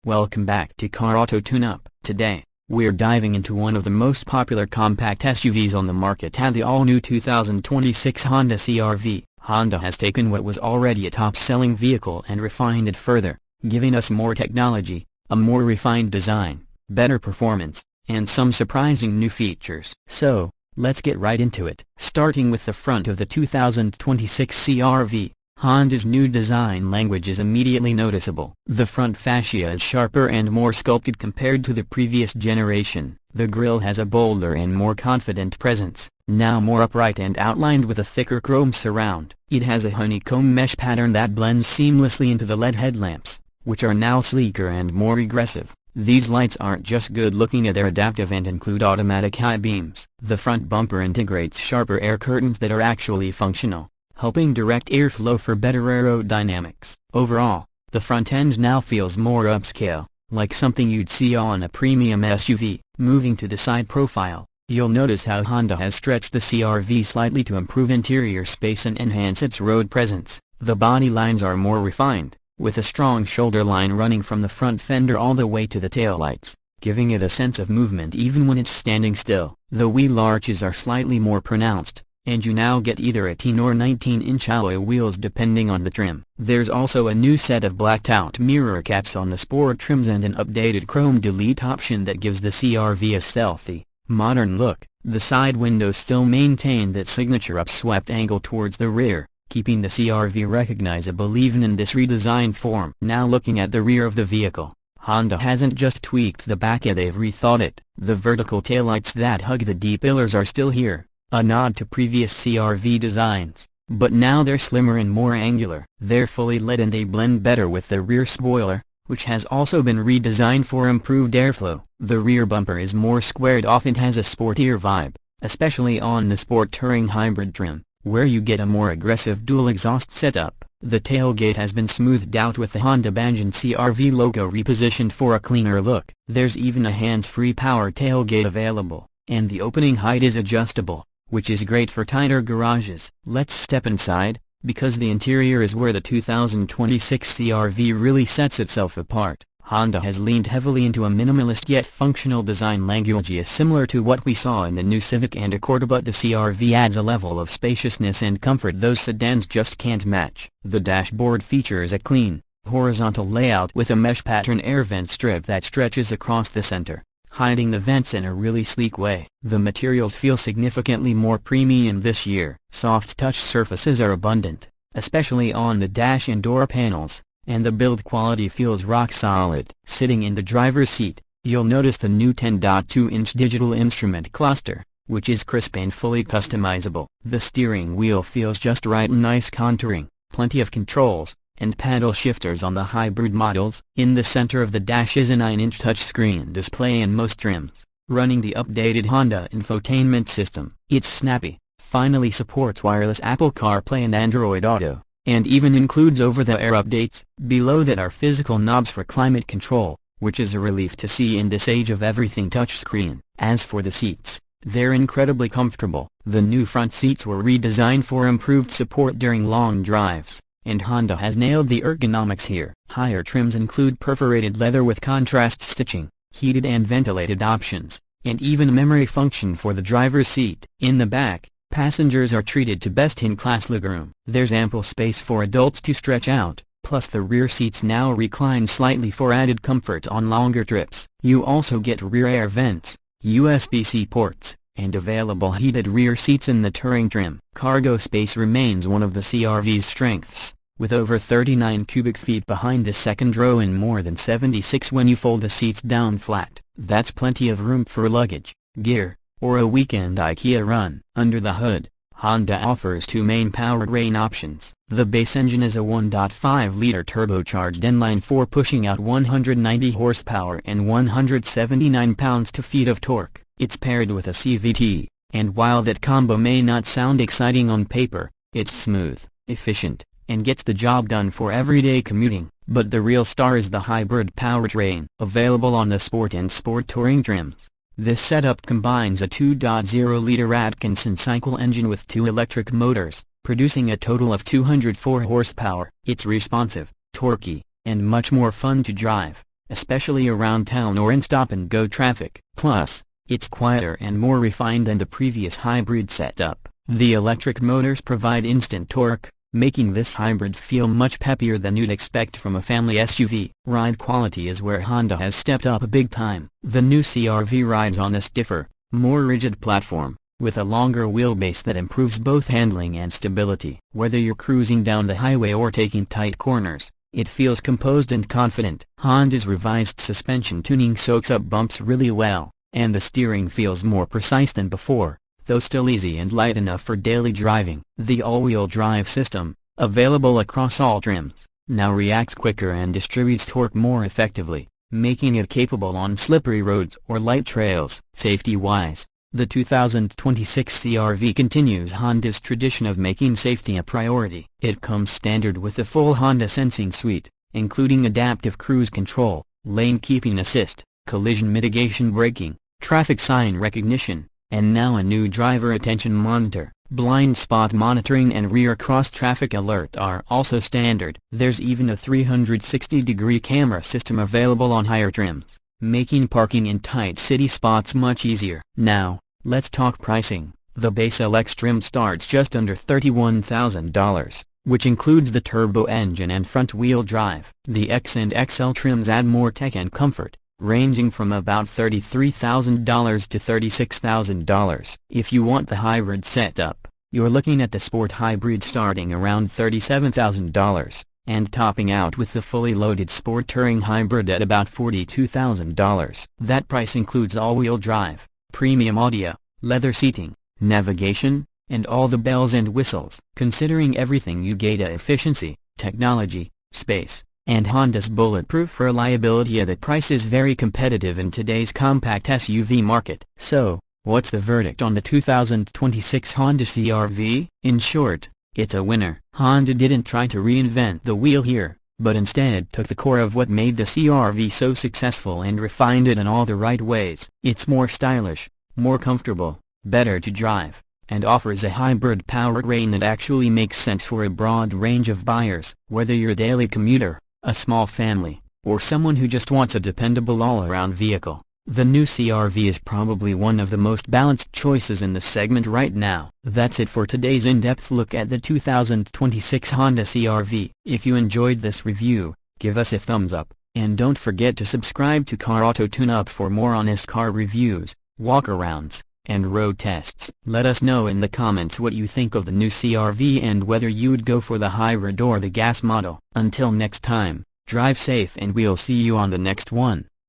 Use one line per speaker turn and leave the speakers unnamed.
Welcome back to Car Auto Tune-Up. Today, we're diving into one of the most popular compact SUVs on the market and the all-new 2026 Honda CR-V. Honda has taken what was already a top-selling vehicle and refined it further, giving us more technology, a more refined design, better performance, and some surprising new features. So, let's get right into it. Starting with the front of the 2026 CR-V. Honda's new design language is immediately noticeable. The front fascia is sharper and more sculpted compared to the previous generation. The grille has a bolder and more confident presence, now more upright and outlined with a thicker chrome surround. It has a honeycomb mesh pattern that blends seamlessly into the LED headlamps, which are now sleeker and more aggressive. These lights aren't just good looking, they're adaptive and include automatic high beams. The front bumper integrates sharper air curtains that are actually functional, helping direct airflow for better aerodynamics. Overall, the front end now feels more upscale, like something you'd see on a premium SUV. Moving to the side profile, you'll notice how Honda has stretched the CR-V slightly to improve interior space and enhance its road presence. The body lines are more refined, with a strong shoulder line running from the front fender all the way to the taillights, giving it a sense of movement even when it's standing still. The wheel arches are slightly more pronounced, and you now get either 18 or 19-inch alloy wheels depending on the trim. There's also a new set of blacked-out mirror caps on the sport trims and an updated chrome delete option that gives the CR-V a stealthy, modern look. The side windows still maintain that signature upswept angle towards the rear, keeping the CR-V recognizable even in this redesigned form. Now looking at the rear of the vehicle, Honda hasn't just tweaked the back, they've rethought it. The vertical taillights that hug the D-pillars are still here, a nod to previous CR-V designs, but now they're slimmer and more angular. They're fully LED and they blend better with the rear spoiler, which has also been redesigned for improved airflow. The rear bumper is more squared off and has a sportier vibe, especially on the Sport Touring Hybrid trim, where you get a more aggressive dual exhaust setup. The tailgate has been smoothed out with the Honda badge and CR-V logo repositioned for a cleaner look. There's even a hands-free power tailgate available, and the opening height is adjustable, which is great for tighter garages. Let's step inside, because the interior is where the 2026 CR-V really sets itself apart. Honda has leaned heavily into a minimalist yet functional design language similar to what we saw in the new Civic and Accord, but the CR-V adds a level of spaciousness and comfort those sedans just can't match. The dashboard features a clean, horizontal layout with a mesh pattern air vent strip that stretches across the center, hiding the vents in a really sleek way. The materials feel significantly more premium this year. Soft touch surfaces are abundant, especially on the dash and door panels, and the build quality feels rock solid. Sitting in the driver's seat, you'll notice the new 10.2-inch digital instrument cluster, which is crisp and fully customizable. The steering wheel feels just right, nice contouring, plenty of controls, and paddle shifters on the hybrid models. In the center of the dash is a 9-inch touchscreen display in most trims, running the updated Honda infotainment system. It's snappy, finally supports wireless Apple CarPlay and Android Auto, and even includes over-the-air updates. Below that are physical knobs for climate control, which is a relief to see in this age of everything touchscreen. As for the seats, they're incredibly comfortable. The new front seats were redesigned for improved support during long drives, and Honda has nailed the ergonomics here. Higher trims include perforated leather with contrast stitching, heated and ventilated options, and even a memory function for the driver's seat. In the back, passengers are treated to best-in-class legroom. There's ample space for adults to stretch out, plus the rear seats now recline slightly for added comfort on longer trips. You also get rear air vents, USB-C ports, and available heated rear seats in the Touring trim. Cargo space remains one of the CR-V's strengths, with over 39 cubic feet behind the second row and more than 76 when you fold the seats down flat. That's plenty of room for luggage, gear, or a weekend IKEA run. Under the hood, Honda offers two main powertrain options. The base engine is a 1.5-liter turbocharged inline-4 pushing out 190 horsepower and 179 pounds-feet of torque. It's paired with a CVT, and while that combo may not sound exciting on paper, it's smooth, efficient, and gets the job done for everyday commuting. But the real star is the hybrid powertrain, available on the Sport and Sport Touring trims. This setup combines a 2.0-liter Atkinson cycle engine with two electric motors, producing a total of 204 horsepower. It's responsive, torquey, and much more fun to drive. especially around town or in stop-and-go traffic. Plus, it's quieter and more refined than the previous hybrid setup. The electric motors provide instant torque, making this hybrid feel much peppier than you'd expect from a family SUV. Ride quality is where Honda has stepped up big time. The new CR-V rides on a stiffer, more rigid platform, with a longer wheelbase that improves both handling and stability. Whether you're cruising down the highway or taking tight corners, it feels composed and confident. Honda's revised suspension tuning soaks up bumps really well, and the steering feels more precise than before, though still easy and light enough for daily driving. The all-wheel drive system, available across all trims, now reacts quicker and distributes torque more effectively, making it capable on slippery roads or light trails. Safety-wise, the 2026 CR-V continues Honda's tradition of making safety a priority. It comes standard with the full Honda Sensing Suite, including adaptive cruise control, lane keeping assist, collision mitigation braking, traffic sign recognition, and now a new driver attention monitor. Blind spot monitoring and rear cross-traffic alert are also standard. There's even a 360-degree camera system available on higher trims, making parking in tight city spots much easier. Now, let's talk pricing. The base LX trim starts just under $31,000, which includes the turbo engine and front-wheel drive. The X and XL trims add more tech and comfort, ranging from about $33,000 to $36,000. If you want the hybrid setup, you're looking at the Sport Hybrid starting around $37,000, and topping out with the fully loaded Sport Touring Hybrid at about $42,000. That price includes all-wheel drive, premium audio, leather seating, navigation, and all the bells and whistles. Considering everything you get: efficiency, technology, space, and Honda's bulletproof reliability, the price is very competitive in today's compact SUV market. So, what's the verdict on the 2026 Honda CR-V? In short, it's a winner. Honda didn't try to reinvent the wheel here, but instead took the core of what made the CR-V so successful and refined it in all the right ways. It's more stylish, more comfortable, better to drive, and offers a hybrid powertrain that actually makes sense for a broad range of buyers. Whether you're a daily commuter, a small family, or someone who just wants a dependable all-around vehicle, the new CR-V is probably one of the most balanced choices in the segment right now. That's it for today's in-depth look at the 2026 Honda CR-V. If you enjoyed this review, give us a thumbs up, and don't forget to subscribe to Car Auto Tune-Up for more honest car reviews, walkarounds, and road tests. Let us know in the comments what you think of the new CR-V and whether you'd go for the hybrid or the gas model. Until next time, drive safe and we'll see you on the next one.